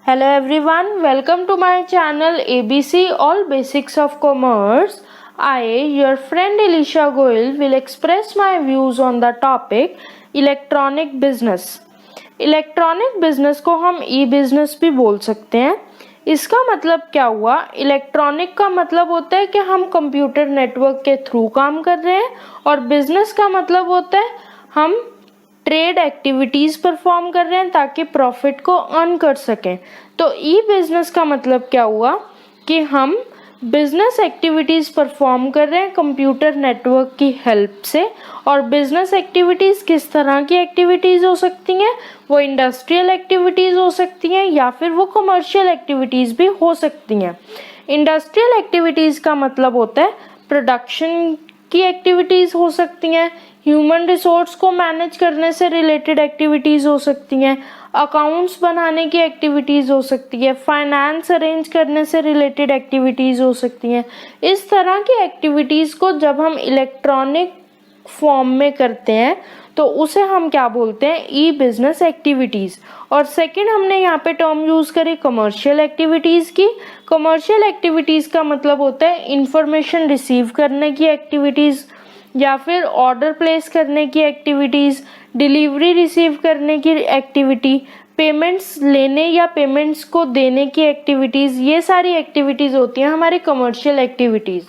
Hello everyone, welcome to my channel ABC All Basics of Commerce. I, your friend Elisha Goyal, will express my views on the topic electronic business. Electronic business को हम ई business भी बोल सकते हैं। इसका मतलब क्या हुआ? इलेक्ट्रॉनिक का मतलब होता है कि हम कंप्यूटर नेटवर्क के थ्रू काम कर रहे हैं, और बिजनेस का मतलब होता है हम ट्रेड एक्टिविटीज परफॉर्म कर रहे हैं ताकि प्रॉफिट को अर्न कर सकें। तो ई बिजनेस का मतलब क्या हुआ कि हम बिजनेस एक्टिविटीज परफॉर्म कर रहे हैं कंप्यूटर नेटवर्क की हेल्प से। और बिजनेस एक्टिविटीज किस तरह की एक्टिविटीज हो सकती हैं? वो इंडस्ट्रियल एक्टिविटीज हो सकती हैं या फिर वो कमर्शियल एक्टिविटीज भी हो सकती हैं। इंडस्ट्रियल एक्टिविटीज का मतलब होता है प्रोडक्शन की एक्टिविटीज हो सकती हैं, ह्यूमन रिसोर्स को मैनेज करने से रिलेटेड एक्टिविटीज हो सकती हैं, अकाउंट्स बनाने की एक्टिविटीज हो सकती है, फाइनेंस अरेंज करने से रिलेटेड एक्टिविटीज हो सकती हैं। इस तरह की एक्टिविटीज को जब हम इलेक्ट्रॉनिक फॉर्म में करते हैं तो उसे हम क्या बोलते हैं? ई बिजनेस एक्टिविटीज। और सेकंड हमने यहाँ पे टर्म यूज करी कमर्शियल एक्टिविटीज की। कमर्शियल एक्टिविटीज का मतलब होता है इंफॉर्मेशन रिसीव करने की एक्टिविटीज, या फिर ऑर्डर प्लेस करने की एक्टिविटीज, डिलीवरी रिसीव करने की एक्टिविटी, पेमेंट्स लेने या पेमेंट्स को देने की एक्टिविटीज। ये सारी एक्टिविटीज होती हैं हमारी कमर्शियल एक्टिविटीज।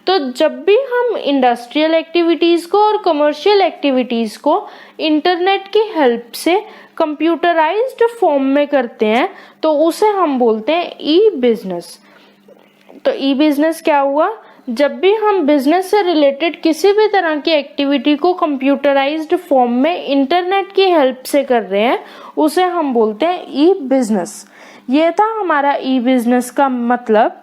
तो जब भी हम इंडस्ट्रियल एक्टिविटीज को और कमर्शियल एक्टिविटीज को इंटरनेट की हेल्प से कंप्यूटराइज्ड फॉर्म में करते हैं तो उसे हम बोलते हैं ई बिजनेस। तो ई बिजनेस क्या हुआ? जब भी हम बिजनेस से रिलेटेड किसी भी तरह की एक्टिविटी को कंप्यूटराइज्ड फॉर्म में इंटरनेट की हेल्प से कर रहे हैं उसे हम बोलते हैं ई बिजनेस। ये था हमारा ई बिजनेस का मतलब।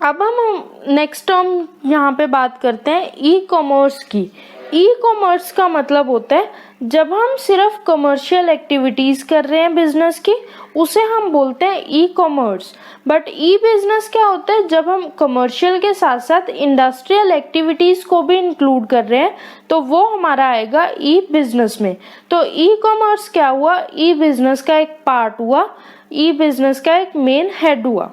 अब हम नेक्स्ट टर्म यहाँ पे बात करते हैं ई कॉमर्स की। ई कॉमर्स का मतलब होता है जब हम सिर्फ कमर्शियल एक्टिविटीज कर रहे हैं बिजनेस की, उसे हम बोलते हैं e commerce. But E business क्या होता है? जब हम कमर्शियल के साथ साथ इंडस्ट्रियल एक्टिविटीज को भी इंक्लूड कर रहे हैं तो वो हमारा आएगा ई बिजनेस में। तो ई कॉमर्स क्या हुआ? ई बिजनेस का एक पार्ट हुआ, ई बिजनेस का एक मेन हेड हुआ।